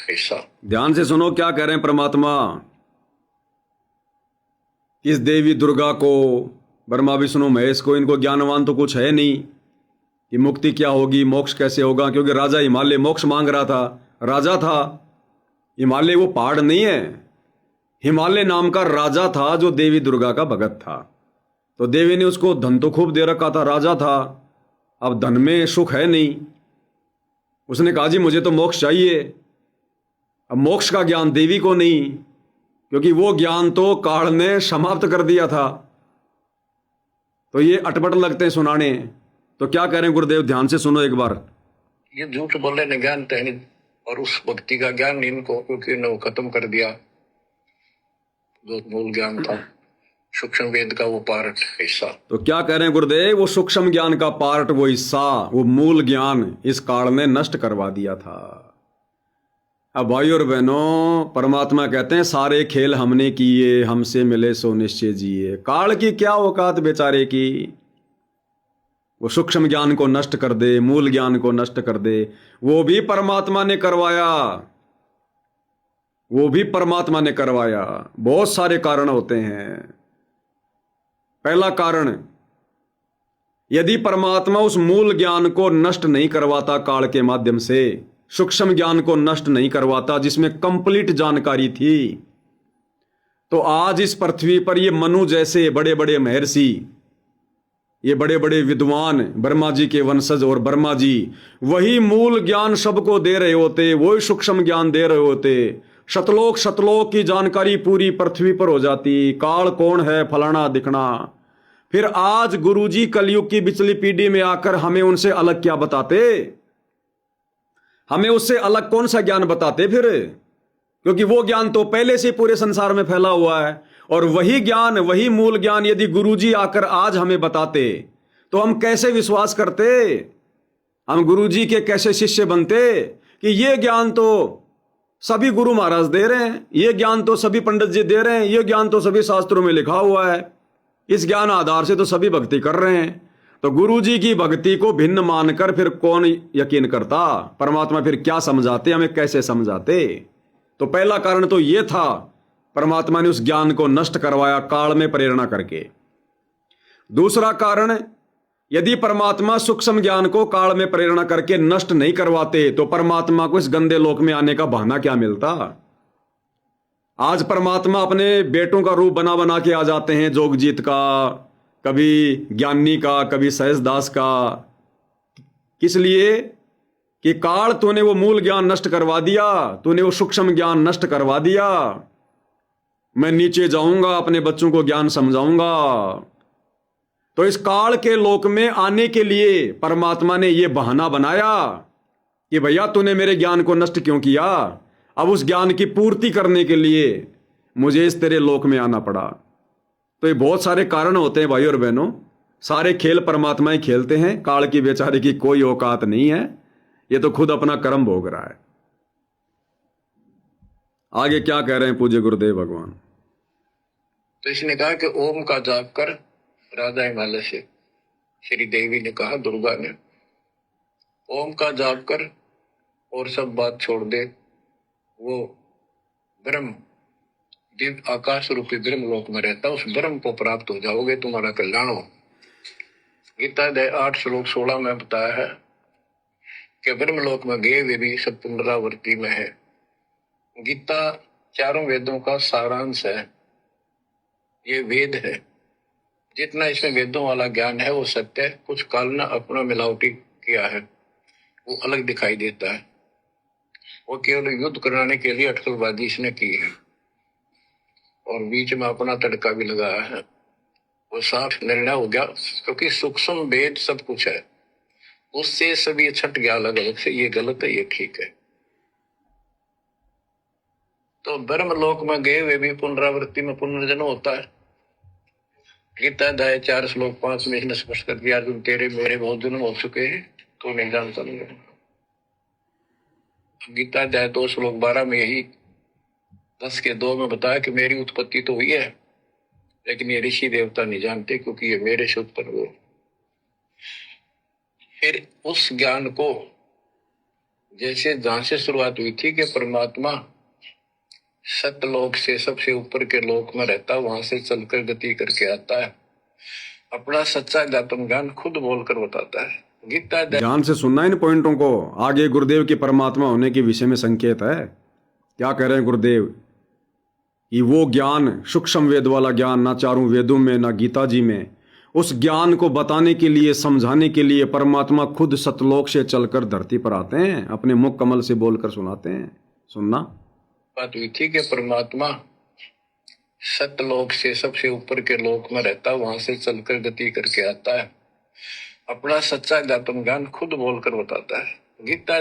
हिस्सा। ध्यान से सुनो क्या कह रहे हैं परमात्मा। इस देवी दुर्गा को, ब्रह्मा विष्णु महेश को, इनको ज्ञानवान तो कुछ है नहीं कि मुक्ति क्या होगी, मोक्ष कैसे होगा, क्योंकि राजा हिमालय मोक्ष मांग रहा था, राजा था। हिमालय वो पहाड़ नहीं है, हिमालय नाम का राजा था जो देवी दुर्गा का भगत था। तो देवी ने उसको धन तो खूब दे रखा था, राजा था, अब धन में सुख है नहीं। उसने कहा जी मुझे तो मोक्ष चाहिए। अब मोक्ष का ज्ञान देवी को नहीं, क्योंकि वो ज्ञान तो काल ने समाप्त कर दिया था। तो ये अटपट लगते हैं सुनाने। तो क्या कह रहे हैं गुरुदेव, ध्यान से सुनो एक बार। ये झूठ बोले ने ज्ञान तो है नहीं, और उस भक्ति का ज्ञान नहीं इनको, क्योंकि इन्होंने वो खत्म कर दिया जो मूल ज्ञान था, सूक्ष्म वेद का वो पार्ट हिस्सा। तो क्या कह रहे हैं गुरुदेव, वो सूक्ष्म ज्ञान का पार्ट, वो हिस्सा, वो मूल ज्ञान इस काल ने नष्ट करवा दिया था। अब भाई और बहनों, परमात्मा कहते हैं सारे खेल हमने किए, हमसे मिले सो निश्चय जिए। काल की क्या औकात बेचारे की, वो सूक्ष्म ज्ञान को नष्ट कर दे, मूल ज्ञान को नष्ट कर दे। वो भी परमात्मा ने करवाया, वो भी परमात्मा ने करवाया। बहुत सारे कारण होते हैं। पहला कारण, यदि परमात्मा उस मूल ज्ञान को नष्ट नहीं करवाता, काल के माध्यम से सूक्ष्म ज्ञान को नष्ट नहीं करवाता जिसमें कंप्लीट जानकारी थी, तो आज इस पृथ्वी पर ये मनु जैसे बड़े बड़े महर्षि, ये बड़े बड़े विद्वान, ब्रह्मा जी के वंशज, और ब्रह्मा जी वही मूल ज्ञान सबको दे रहे होते, वही सूक्ष्म ज्ञान दे रहे होते, शतलोक शतलोक की जानकारी पूरी पृथ्वी पर हो जाती, काल कौन है फलाना दिखना। फिर आज गुरुजी कलयुग की बिचली पीढ़ी में आकर हमें उनसे अलग क्या बताते, हमें उससे अलग कौन सा ज्ञान बताते फिर, क्योंकि वो ज्ञान तो पहले से पूरे संसार में फैला हुआ है। और वही ज्ञान, वही मूल ज्ञान यदि गुरुजी आकर आज हमें बताते तो हम कैसे विश्वास करते, हम गुरुजी के कैसे शिष्य बनते कि ये ज्ञान तो सभी गुरु महाराज दे रहे हैं, ये ज्ञान तो सभी पंडित जी दे रहे हैं, ये ज्ञान तो सभी शास्त्रों में लिखा हुआ है, इस ज्ञान आधार से तो सभी भक्ति कर रहे हैं। तो गुरुजी की भक्ति को भिन्न मानकर फिर कौन यकीन करता, परमात्मा फिर क्या समझाते, हमें कैसे समझाते। तो पहला कारण तो यह था, परमात्मा ने उस ज्ञान को नष्ट करवाया काल में प्रेरणा करके। दूसरा कारण, यदि परमात्मा सूक्ष्म ज्ञान को काल में प्रेरणा करके नष्ट नहीं करवाते तो परमात्मा को इस गंदे लोक में आने का बहाना क्या मिलता। आज परमात्मा अपने बेटों का रूप बना बना के आ जाते हैं, जोगजीत का, कभी ज्ञानी का, कभी सहजदास का। किस लिए? कि काल तूने वो मूल ज्ञान नष्ट करवा दिया, तूने वो सूक्ष्म ज्ञान नष्ट करवा दिया। मैं नीचे जाऊंगा, अपने बच्चों को ज्ञान समझाऊंगा। तो इस काल के लोक में आने के लिए परमात्मा ने यह बहाना बनाया कि भैया तूने मेरे ज्ञान को नष्ट क्यों किया, अब उस ज्ञान की पूर्ति करने के लिए मुझे इस तेरे लोक में आना पड़ा। तो ये बहुत सारे कारण होते हैं भाई और बहनों, सारे खेल परमात्मा ही खेलते हैं, काल की बेचारे की कोई औकात नहीं है, ये तो खुद अपना कर्म भोग रहा है। आगे क्या कह रहे हैं पूज्य गुरुदेव भगवान। तो इसने कहा कि ओम का जाप कर, राजा हिमालय से श्री देवी ने कहा, दुर्गा ने, ओम का जाप कर और सब बात छोड़ दे, वो ब्रह्म दिव्य आकाश रूपी ब्रह्म लोक में रहता, उस ब्रह्म को प्राप्त हो जाओगे, तुम्हारा कल्याण हो। गीता अध्याय 8 श्लोक 16 में बताया है कि ब्रह्म लोक में गए वे भी सब पुनरावृत्ति में है। गीता चारों वेदों का सारांश है, ये वेद है। जितना इसमें वेदों वाला ज्ञान है वो सत्य है, कुछ काल ने अपना मिलावटी किया है, वो अलग दिखाई देता है। वो केवल युद्ध कराने के लिए अटकलबाजी इसने की है और बीच में अपना तड़का भी लगाया है। वो साफ निर्णय हो गया, क्योंकि सूक्ष्म वेद सब कुछ है, उससे सभी छट गया अलग अलग से, ये गलत है, ये ठीक है। तो ब्रह्म लोक में गए वे भी पुनरावृत्ति में पुनर्जन्म होता है। गीता अध्याय 4 श्लोक 5 में इसने स्पष्ट कर दिया, अर्जुन तेरे मेरे बहुत जन्म हो चुके हैं, तो नहीं जानता नहीं। गीता अध्याय 2 श्लोक 12 में यही 10 के 2 में बताया कि मेरी उत्पत्ति तो हुई है, लेकिन ये ऋषि देवता नहीं जानते, क्योंकि ये मेरे से उत्पन्न हुए। फिर उस ज्ञान को जैसे जहां से शुरुआत हुई थी कि परमात्मा सतलोक से सबसे ऊपर के लोक में रहता, वहां से चलकर गति करके आता है, अपना सच्चा आत्म ज्ञान खुद बोलकर बताता है। गीता ध्यान से सुनना इन पॉइंटों को। आगे गुरुदेव के परमात्मा होने के विषय में संकेत है। क्या कह रहे हैं गुरुदेव कि वो ज्ञान, सूक्ष्म वेद वाला ज्ञान, ना चारों वेदों में ना गीता जी में, उस ज्ञान को बताने के लिए, समझाने के लिए परमात्मा खुद सतलोक से चलकर धरती पर आते हैं, अपने मुख कमल से बोलकर सुनाते हैं। सुनना बात हुई थी कि परमात्मा सतलोक से सबसे ऊपर के लोक में रहता, वहां से चलकर गति करके आता है, अपना सच्चा आत्म ज्ञान खुद बोलकर बताता है। गीता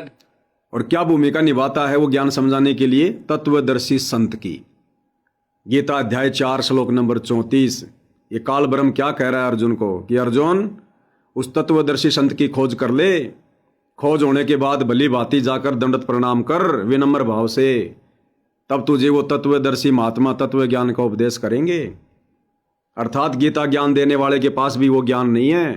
और क्या भूमिका निभाता है वो ज्ञान समझाने के लिए? तत्वदर्शी संत की। गीता अध्याय 4 श्लोक नंबर 34। ये काल ब्रह्म क्या कह रहा है अर्जुन को कि अर्जुन उस तत्वदर्शी संत की खोज कर ले। खोज होने के बाद भली भांति जाकर दंडवत प्रणाम कर विनम्र भाव से, तब तुझे वो तत्वदर्शी महात्मा तत्व ज्ञान का उपदेश करेंगे। अर्थात गीता ज्ञान देने वाले के पास भी वो ज्ञान नहीं है,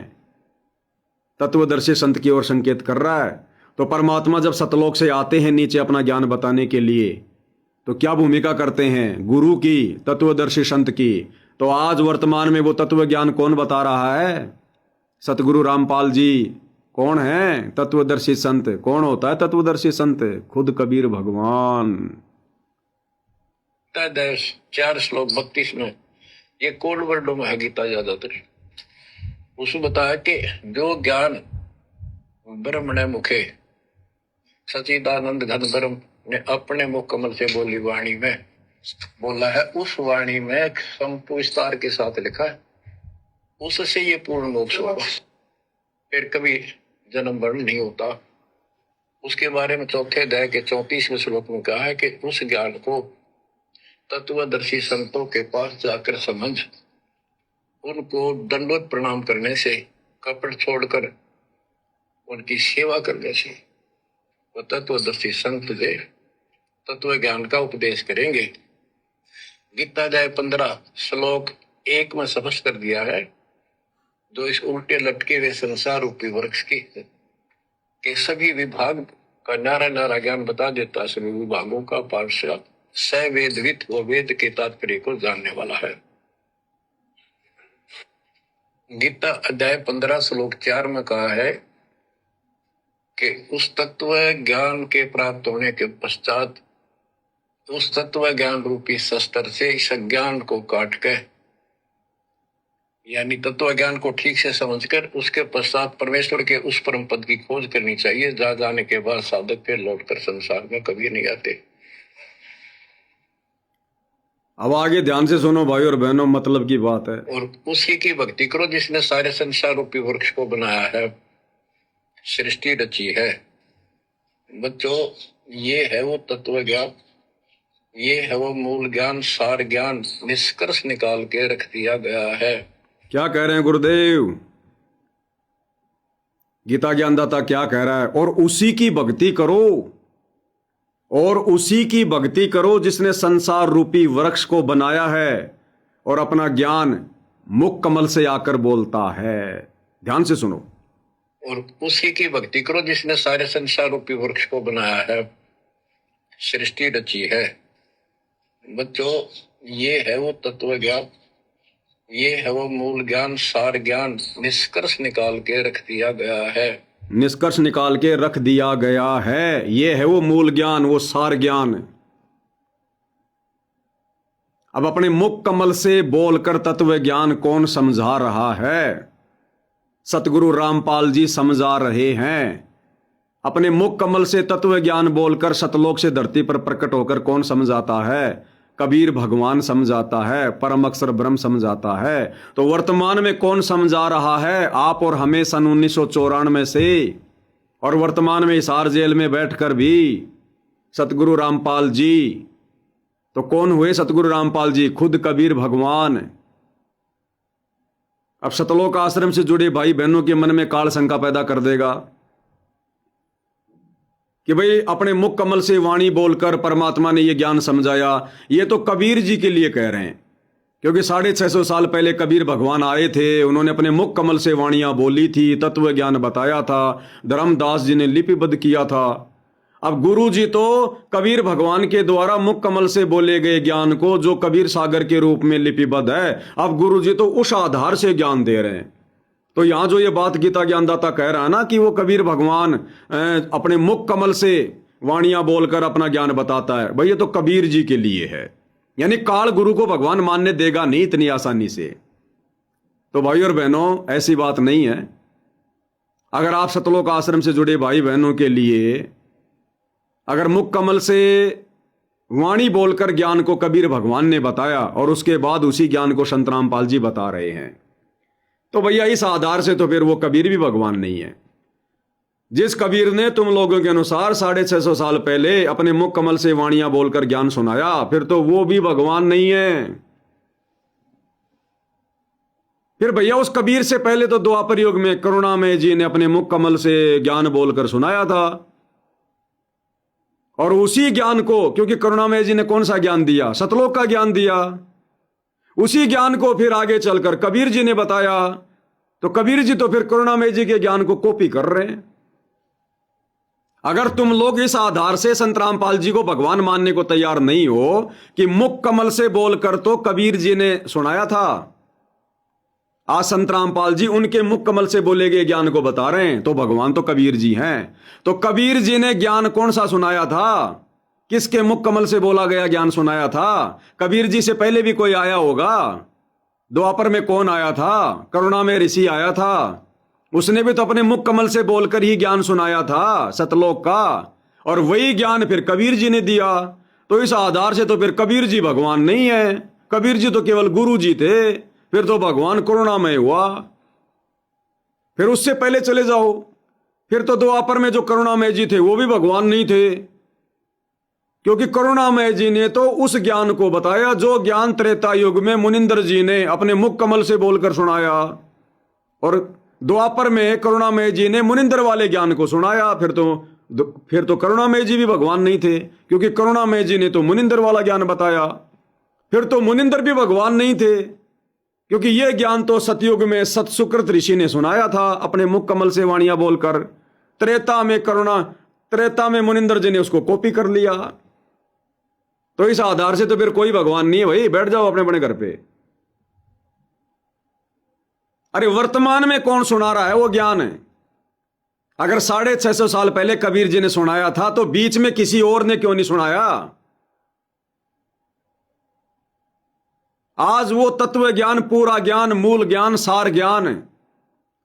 तत्वदर्शी संत की ओर संकेत कर रहा है। तो परमात्मा जब सतलोक से आते हैं नीचे अपना ज्ञान बताने के लिए, तो क्या भूमिका करते हैं? गुरु की, तत्वदर्शी संत की। तो आज वर्तमान में वो तत्व ज्ञान कौन बता रहा है? सतगुरु रामपाल जी। कौन है तत्वदर्शी संत? कौन होता है तत्वदर्शी संत? खुद कबीर भगवान। 4 श्लोक 32 में, ये कोड वर्डों में है गीता ज्यादातर। उसमें बताया कि जो ज्ञान ब्रह्मणे मुखे सचिदानंद घन ब्रह्म ने अपने मुख कमल से बोली वाणी में बोला है, उस वाणी में विस्तार के साथ लिखा है, उससे ये पूर्ण मोक्ष होगा, फिर कभी जन्म मरण नहीं होता। उसके बारे में चौथे अध्याय के 34वें श्लोक में कहा है कि उस ज्ञान को तत्वदर्शी संतों के पास जाकर समझ, उनको दंडवत प्रणाम करने से, कपट छोड़कर उनकी सेवा करने से वो तत्वदर्शी संत दे तत्व ज्ञान का उपदेश करेंगे। गीता अध्याय 15 श्लोक 1 में स्पष्ट कर दिया है, जो इस उल्टे लटके हुए संसार रूपी वृक्ष की के सभी विभाग का नारा नारा ज्ञान बता देता है। सभी विभागों का पार्षद सवेदवित व वेद के तात्पर्य को जानने वाला है। गीता अध्याय 15 श्लोक 4 में कहा है कि उस तत्व ज्ञान के प्राप्त होने के पश्चात उस तत्व ज्ञान रूपी शस्त्र से इस ज्ञान को काट के, यानी तत्व ज्ञान को ठीक से समझकर उसके पश्चात परमेश्वर के उस परम पद की खोज करनी चाहिए, जहाँ जाने के बाद साधक फिर लौटकर संसार में कभी नहीं आते। अब आगे ध्यान से सुनो भाई और बहनों, मतलब की बात है। और उसी की भक्ति करो जिसने सारे संसार रूपी वृक्ष को बनाया है, सृष्टि रची है। बच्चों, ये है वो तत्व ज्ञान, ये है वो मूल ज्ञान, सार ज्ञान निष्कर्ष निकाल के रख दिया गया है। क्या कह रहे हैं गुरुदेव? गीता ज्ञानदाता क्या कह रहा है? और उसी की भक्ति करो, और उसी की भक्ति करो जिसने संसार रूपी वृक्ष को बनाया है और अपना ज्ञान मुख कमल से आकर बोलता है। ध्यान से सुनो। और उसी की भक्ति करो जिसने सारे संसार रूपी वृक्ष को बनाया है, सृष्टि रची है। बच्चों, ये है वो तत्व ज्ञान, ये है वो मूल ज्ञान, सार ज्ञान निष्कर्ष निकाल के रख दिया गया है। निष्कर्ष निकाल के रख दिया गया है। ये है वो मूल ज्ञान, वो सार ज्ञान। अब अपने मुख कमल से बोलकर तत्व ज्ञान कौन समझा रहा है? सतगुरु रामपाल जी समझा रहे हैं। अपने मुख कमल से तत्व ज्ञान बोलकर सतलोक से धरती पर प्रकट होकर कौन समझाता है? कबीर भगवान समझाता है, परम अक्षर ब्रह्म समझाता है। तो वर्तमान में कौन समझा रहा है? आप और हमें सन 1994 से, और वर्तमान में हिसार जेल में बैठकर भी सतगुरु रामपाल जी। तो कौन हुए सतगुरु रामपाल जी? खुद कबीर भगवान। अब सतलोक आश्रम से जुड़े भाई बहनों के मन में काल शंका पैदा कर देगा कि भाई अपने मुख कमल से वाणी बोलकर परमात्मा ने ये ज्ञान समझाया। ये तो कबीर जी के लिए कह रहे हैं, क्योंकि 650 साल पहले कबीर भगवान आए थे, उन्होंने अपने मुख कमल से वाणियां बोली थी, तत्व ज्ञान बताया था, धर्मदास जी ने लिपिबद्ध किया था। अब गुरु जी तो कबीर भगवान के द्वारा मुख कमल से बोले गए ज्ञान को, जो कबीर सागर के रूप में लिपिबद्ध है, अब गुरु जी तो उस आधार से ज्ञान दे रहे हैं। तो यहां जो ये बात गीता ज्ञानदाता कह रहा है ना कि वो कबीर भगवान अपने मुख कमल से वाणियां बोलकर अपना ज्ञान बताता है, भाई ये तो कबीर जी के लिए है। यानी काल गुरु को भगवान मानने देगा नहीं इतनी आसानी से। तो भाई और बहनों, ऐसी बात नहीं है। अगर आप सतलोक आश्रम से जुड़े भाई बहनों के लिए अगर मुख कमल से वाणी बोलकर ज्ञान को कबीर भगवान ने बताया और उसके बाद उसी ज्ञान को संत रामपाल जी बता रहे हैं, तो भैया इस आधार से तो फिर वो कबीर भी भगवान नहीं है। जिस कबीर ने तुम लोगों के अनुसार 650 साल पहले अपने मुख कमल से वाणियां बोलकर ज्ञान सुनाया, फिर तो वो भी भगवान नहीं है। फिर भैया उस कबीर से पहले तो द्वापर युग में करुणामय जी ने अपने मुख कमल से ज्ञान बोलकर सुनाया था, और उसी ज्ञान को, क्योंकि करुणामय जी ने कौन सा ज्ञान दिया? सतलोक का ज्ञान दिया। उसी ज्ञान को फिर आगे चलकर कबीर जी ने बताया, तो कबीर जी तो फिर करुणामय जी के ज्ञान को कॉपी कर रहे हैं। अगर तुम लोग इस आधार से संत रामपाल जी को भगवान मानने को तैयार नहीं हो कि मुख कमल से बोलकर तो कबीर जी ने सुनाया था, आज संत रामपाल जी उनके मुख कमल से बोले गए ज्ञान को बता रहे हैं, तो भगवान तो कबीर जी हैं। तो कबीर जी ने ज्ञान कौन सा सुनाया था? किसके मुख कमल से बोला गया ज्ञान सुनाया था? कबीर जी से पहले भी कोई आया होगा। द्वापर में कौन आया था? करुणा में ऋषि आया था, उसने भी तो अपने मुख कमल से बोलकर ही ज्ञान सुनाया था सतलोक का, और वही ज्ञान फिर कबीर जी ने दिया। तो इस आधार से तो फिर कबीर जी भगवान नहीं है, कबीर जी तो केवल गुरु जी थे। फिर तो भगवान करुणामय हुआ। फिर उससे पहले चले जाओ, फिर तो द्वापर में जो करुणामय जी थे वो भी भगवान नहीं थे, क्योंकि करुणामय जी ने तो उस ज्ञान को बताया जो ज्ञान त्रेता युग में मुनिंदर जी ने अपने मुख कमल से बोलकर सुनाया, और द्वापर में करुणामय जी ने मुनिंदर वाले ज्ञान को सुनाया। फिर तो करुणामय जी भी भगवान नहीं थे, क्योंकि करुणामय जी ने तो मुनिंदर वाला ज्ञान बताया। फिर तो मुनिंदर भी भगवान नहीं थे, क्योंकि यह ज्ञान तो सतयुग में सतसुकृत ऋषि ने सुनाया था अपने मुख कमल से वाणियां बोलकर। त्रेता में मुनिंदर जी ने उसको कॉपी कर लिया। तो इस आधार से तो फिर कोई भगवान नहीं है। भाई बैठ जाओ अपने अपने घर पे। अरे वर्तमान में कौन सुना रहा है वो ज्ञान है? अगर 650 साल पहले कबीर जी ने सुनाया था, तो बीच में किसी और ने क्यों नहीं सुनाया? आज वो तत्व ज्ञान, पूरा ज्ञान, मूल ज्ञान, सार ज्ञान,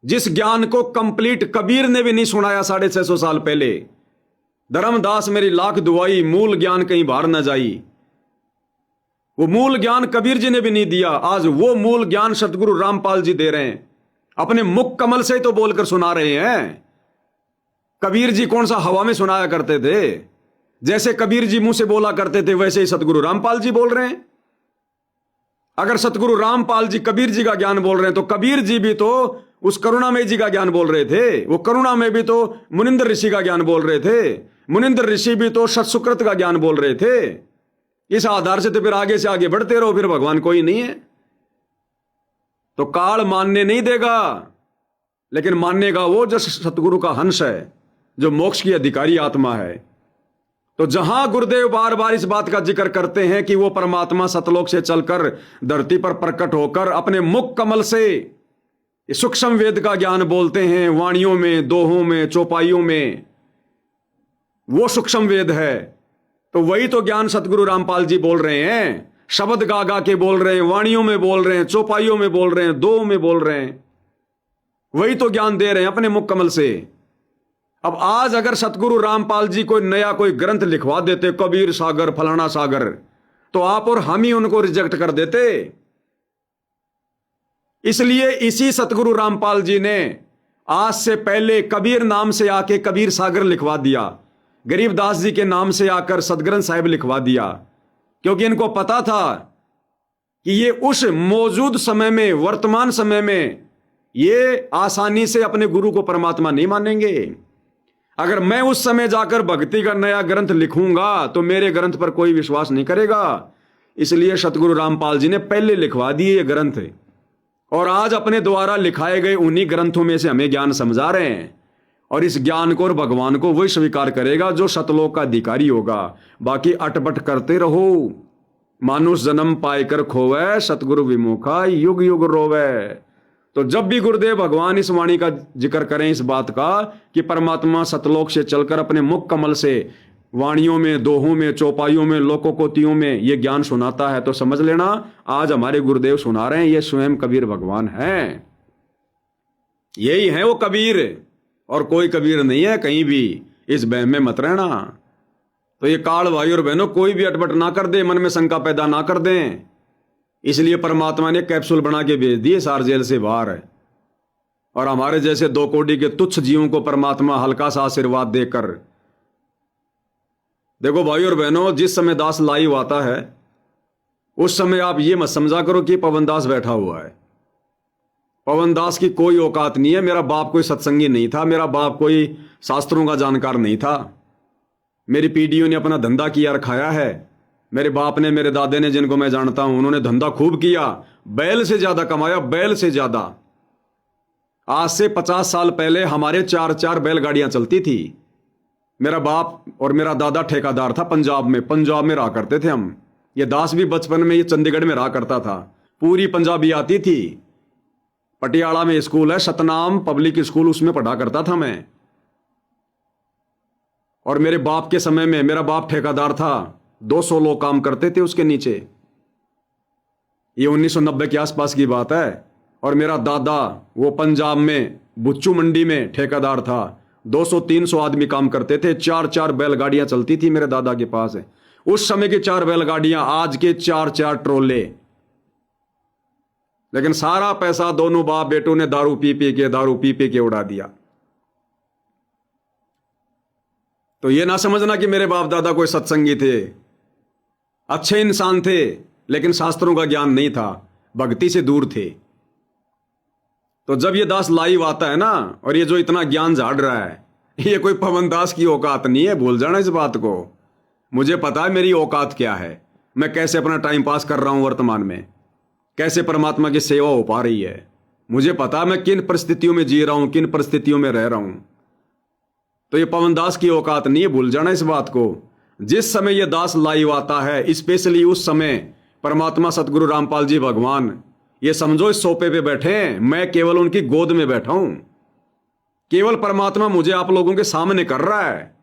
जिस ज्ञान को कंप्लीट कबीर ने भी नहीं सुनाया 650 साल पहले। धर्मदास मेरी लाख दुआई, मूल ज्ञान कहीं बाहर न जाई। वो मूल ज्ञान कबीर जी ने भी नहीं दिया। आज वो मूल ज्ञान सतगुरु रामपाल जी दे रहे हैं, अपने मुख कमल से ही तो बोलकर सुना रहे हैं। कबीर जी कौन सा हवा में सुनाया करते थे? जैसे कबीर जी मुंह से बोला करते थे, वैसे ही सतगुरु रामपाल जी बोल रहे हैं। अगर सतगुरु रामपाल जी कबीर जी का ज्ञान बोल रहे हैं, तो कबीर जी भी तो उस करुणामय जी का ज्ञान बोल रहे थे। वो करुणा में भी तो मुनिंदर ऋषि का ज्ञान बोल रहे थे, मुनिंदर ऋषि भी तो सत्सुकृत का ज्ञान बोल रहे थे। इस आधार से तो फिर आगे से आगे बढ़ते रहो, फिर भगवान कोई नहीं है। तो काल मानने नहीं देगा, लेकिन मानेगा वो जो सतगुरु का हंस है, जो मोक्ष की अधिकारी आत्मा है। तो जहां गुरुदेव बार बार इस बात का जिक्र करते हैं कि वो परमात्मा सतलोक से चलकर धरती पर प्रकट होकर अपने मुख कमल से सूक्ष्म वेद का ज्ञान बोलते हैं, वाणियों में, दोहों में, चौपाइयों में, वो सूक्ष्म वेद है। तो वही तो ज्ञान सतगुरु रामपाल जी बोल रहे हैं। शब्द गा गा के बोल रहे हैं, वाणियों में बोल रहे हैं, चौपाइयों में बोल रहे हैं, दोहों में बोल रहे हैं, वही तो ज्ञान दे रहे हैं अपने मुख कमल से। अब आज अगर सतगुरु रामपाल जी कोई नया कोई ग्रंथ लिखवा देते, कबीर सागर, फलाना सागर, तो आप और हम ही उनको रिजेक्ट कर देते। इसलिए इसी सतगुरु रामपाल जी ने आज से पहले कबीर नाम से आके कबीर सागर लिखवा दिया, गरीबदास जी के नाम से आकर सदग्रंथ साहिब लिखवा दिया, क्योंकि इनको पता था कि ये उस मौजूद समय में, वर्तमान समय में, ये आसानी से अपने गुरु को परमात्मा नहीं मानेंगे। अगर मैं उस समय जाकर भक्ति का नया ग्रंथ लिखूंगा तो मेरे ग्रंथ पर कोई विश्वास नहीं करेगा। इसलिए सतगुरु रामपाल जी ने पहले लिखवा दिए ये ग्रंथ, और आज अपने द्वारा लिखाए गए उन्हीं ग्रंथों में से हमें ज्ञान समझा रहे हैं। और इस ज्ञान को और भगवान को वही स्वीकार करेगा जो सतलोक का अधिकारी होगा। बाकी अटपट करते रहो, मानुष जन्म पायकर खोवे, सतगुरु विमुखा युग युग रोवे। तो जब भी गुरुदेव भगवान इस वाणी का जिक्र करें इस बात का कि परमात्मा सतलोक से चलकर अपने मुख कमल से वाणियों में, दोहों में, चौपाइयों में, लोकोकोतियों में ये ज्ञान सुनाता है, तो समझ लेना आज हमारे गुरुदेव सुना रहे हैं, ये स्वयं कबीर भगवान हैं। यही है वो कबीर, और कोई कबीर नहीं है कहीं भी। इस बहम में मत रहना। तो ये काल भाई और बहनों, कोई भी अटपट ना कर दे, मन में शंका पैदा ना कर दें। इसलिए परमात्मा ने कैप्सूल बना के भेज दिए सार जेल से बाहर, और हमारे जैसे 2 कोटि के तुच्छ जीवों को परमात्मा हल्का सा आशीर्वाद देकर। देखो भाई और बहनों, जिस समय दास लाइव आता है उस समय आप ये मत समझा करो कि पवन दास बैठा हुआ है। पवन दास की कोई औकात नहीं है। मेरा बाप कोई सत्संगी नहीं था, मेरा बाप कोई शास्त्रों का जानकार नहीं था। मेरी पीढ़ियों ने अपना धंधा किया रखाया है। मेरे बाप ने, मेरे दादे ने, जिनको मैं जानता हूं, उन्होंने धंधा खूब किया, बैल से ज्यादा कमाया, बैल से ज्यादा। आज से 50 साल पहले हमारे 4-4 बैलगाड़ियां चलती थी। मेरा बाप और मेरा दादा ठेकेदार था पंजाब में रहा करते थे हम। ये दास भी बचपन में ये चंडीगढ़ में रहा करता था। पूरी पंजाबी आती थी। पटियाला में स्कूल है सतनाम पब्लिक स्कूल, उसमें पढ़ा करता था मैं। और मेरे बाप के समय में, मेरा बाप ठेकेदार था, 200 लोग काम करते थे उसके नीचे। ये 1990 के आसपास की बात है। और मेरा दादा वो पंजाब में बुच्चू मंडी में ठेकेदार था, 200-300 आदमी काम करते थे, 4-4 बैलगाड़ियां चलती थी मेरे दादा के पास। उस समय की 4 बैलगाड़ियां, आज के 4-4 ट्रोले। लेकिन सारा पैसा दोनों बाप बेटों ने दारू पी के उड़ा दिया। तो ये ना समझना कि मेरे बाप दादा कोई सत्संगी थे, अच्छे इंसान थे, लेकिन शास्त्रों का ज्ञान नहीं था, भक्ति से दूर थे। तो जब ये दास लाइव आता है ना, और ये जो इतना ज्ञान झाड़ रहा है, ये कोई पवन दास की औकात नहीं है। भूल जाना इस बात को। मुझे पता है मेरी औकात क्या है, मैं कैसे अपना टाइम पास कर रहा हूं वर्तमान में, कैसे परमात्मा की सेवा हो पा रही है। मुझे पता है मैं किन परिस्थितियों में जी रहा हूं, किन परिस्थितियों में रह रहा हूं। तो ये पवन दास की औकात नहीं है, भूल जाना इस बात को। जिस समय ये दास लाइव आता है, स्पेशली उस समय परमात्मा सतगुरु रामपाल जी भगवान, ये समझो इस सोफे पे बैठे हैं, मैं केवल उनकी गोद में बैठा हूं। केवल परमात्मा मुझे आप लोगों के सामने कर रहा है,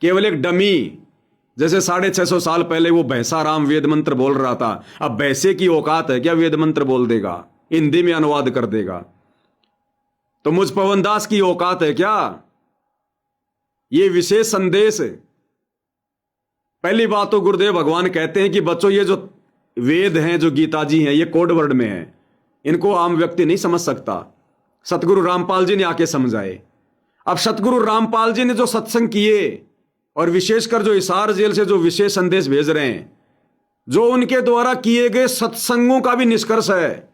केवल एक डमी। जैसे 650 साल पहले वो भैंसा राम वेद मंत्र बोल रहा था, अब भैंसे की औकात है क्या वेद मंत्र बोल देगा, हिंदी में अनुवाद कर देगा। तो मुझ पवन दास की औकात है क्या ये विशेष संदेश। पहली बात तो गुरुदेव भगवान कहते हैं कि बच्चों, ये जो वेद हैं, जो गीता जी हैं, ये कोड वर्ड में है, इनको आम व्यक्ति नहीं समझ सकता। सतगुरु रामपाल जी ने आके समझाए। अब सतगुरु रामपाल जी ने जो सत्संग किए, और विशेषकर जो हिसार जेल से जो विशेष संदेश भेज रहे हैं, जो उनके द्वारा किए गए सत्संगों का भी निष्कर्ष है।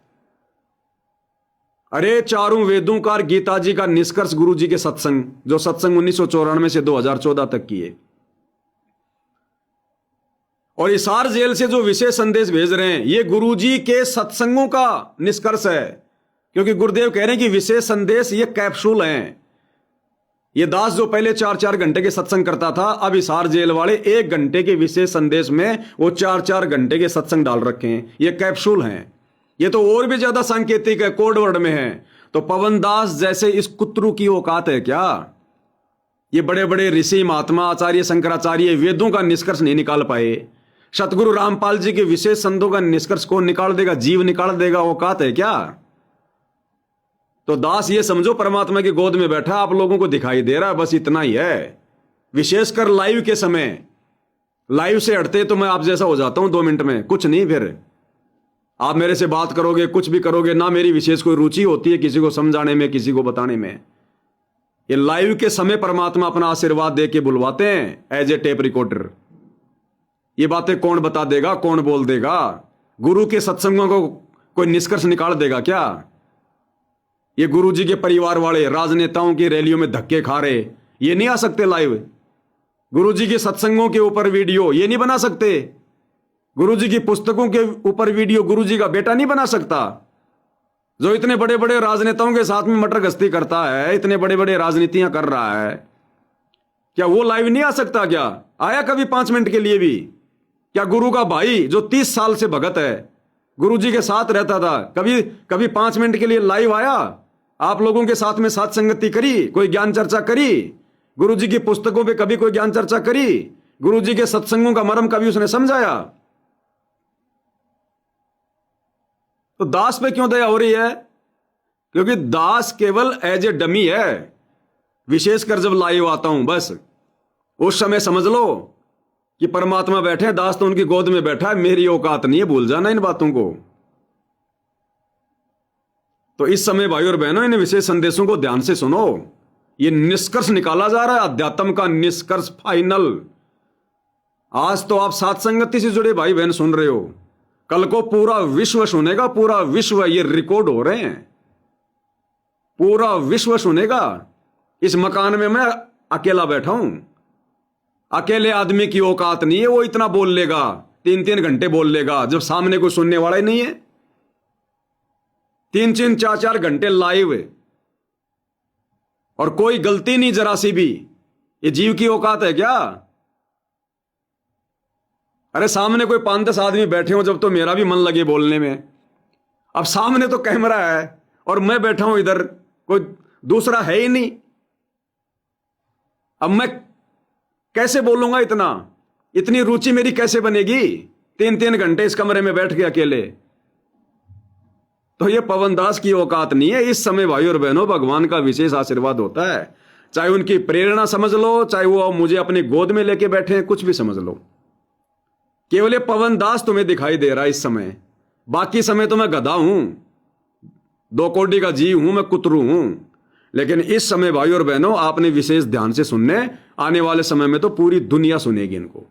अरे चारों वेदों का और गीता जी का निष्कर्ष गुरु जी के सत्संग, जो सत्संग 1994 से 2014 तक किए। और हिसार जेल से जो विशेष संदेश भेज रहे हैं, ये गुरु जी के सत्संगों का निष्कर्ष है। क्योंकि गुरुदेव कह रहे हैं कि विशेष संदेश ये कैप्सूल हैं। ये दास जो पहले 4-4 घंटे के सत्संग करता था, अब हिसार जेल वाले 1 घंटे के विशेष संदेश में वो 4-4 घंटे के सत्संग डाल रखे हैं। ये कैप्सूल हैं। ये तो और भी ज्यादा सांकेतिक है, कोड वर्ड में है। तो पवन दास जैसे इस कुत्रू की औकात है क्या? ये बड़े बड़े ऋषि महात्मा आचार्य शंकराचार्य वेदों का निष्कर्ष नहीं निकाल पाए। सतगुरु रामपाल जी के विशेष संतों का निष्कर्ष कौन निकाल देगा? जीव निकाल देगा। औकात है क्या? तो दास ये समझो परमात्मा की गोद में बैठा, आप लोगों को दिखाई दे रहा है, बस इतना ही है। विशेषकर लाइव के समय, लाइव से हटते तो मैं आप जैसा हो जाता हूं 2 मिनट में, कुछ नहीं। फिर आप मेरे से बात करोगे, कुछ भी करोगे ना, मेरी विशेष कोई रुचि होती है किसी को समझाने में, किसी को बताने में। ये लाइव के समय परमात्मा अपना आशीर्वाद दे के बुलवाते हैं एज ए टेप रिकॉर्डर। ये बातें कौन बता देगा, कौन बोल देगा? गुरु के सत्संगों को कोई निष्कर्ष निकाल देगा क्या? ये गुरु जी के परिवार वाले राजनेताओं की रैलियों में धक्के खा रहे, ये नहीं आ सकते लाइव? गुरु जी के सत्संगों के ऊपर वीडियो ये नहीं बना सकते? गुरु जी की पुस्तकों के ऊपर वीडियो गुरु जी का बेटा नहीं बना सकता? जो इतने बड़े बड़े राजनेताओं के साथ में मटर गश्ती करता है, इतने बड़े बड़े राजनीतियां कर रहा है, क्या वो लाइव नहीं आ सकता? क्या आया कभी 5 मिनट के लिए भी? क्या गुरु का भाई जो 30 साल से भगत है, गुरु जी के साथ रहता था, कभी कभी 5 मिनट के लिए लाइव आया? आप लोगों के साथ में साथ संगति करी, कोई ज्ञान चर्चा करी, गुरु जी की पुस्तकों पे कभी कोई ज्ञान चर्चा करी, गुरु जी के सत्संगों का मर्म कभी उसने समझाया? तो दास पे क्यों दया हो रही है? क्योंकि दास केवल एज ए डमी है। विशेषकर जब लाइव आता हूं, बस उस समय समझ लो कि परमात्मा बैठे हैं, दास तो उनकी गोद में बैठा है, मेरी औकात नहीं है। भूल जाना इन बातों को। तो इस समय भाई और बहनों, इन विशेष संदेशों को ध्यान से सुनो। ये निष्कर्ष निकाला जा रहा है, अध्यात्म का निष्कर्ष फाइनल। आज तो आप साथ संगति से जुड़े भाई बहन सुन रहे हो, कल को पूरा विश्व सुनेगा, पूरा विश्व। ये रिकॉर्ड हो रहे हैं, पूरा विश्व सुनेगा। इस मकान में मैं अकेला बैठा हूं, अकेले आदमी की औकात नहीं है, वो इतना बोल लेगा, 3-3 घंटे बोल लेगा, जब सामने कोई सुनने वाला ही नहीं है। 3-3, 4-4 घंटे लाइव और कोई गलती नहीं जरा सी भी। ये जीव की औकात है क्या? अरे सामने कोई 5-10 आदमी बैठे हो जब, तो मेरा भी मन लगे बोलने में। अब सामने तो कैमरा है और मैं बैठा हूं इधर, कोई दूसरा है ही नहीं। अब मैं कैसे बोलूंगा? इतनी रुचि मेरी कैसे बनेगी 3-3 घंटे इस कमरे में बैठ के अकेले? तो ये पवन दास की औकात नहीं है। इस समय भाई और बहनों, भगवान का विशेष आशीर्वाद होता है। चाहे उनकी प्रेरणा समझ लो, चाहे वो मुझे अपनी गोद में लेके बैठे हैं, कुछ भी समझ लो। केवल ये पवन दास तुम्हें दिखाई दे रहा है इस समय। बाकी समय तो मैं गधा हूं, 2 कौड़ी का जीव हूं, मैं कुतरू हूं। लेकिन इस समय भाई और बहनों, आपने विशेष ध्यान से सुनने, आने वाले समय में तो पूरी दुनिया सुनेगी इनको।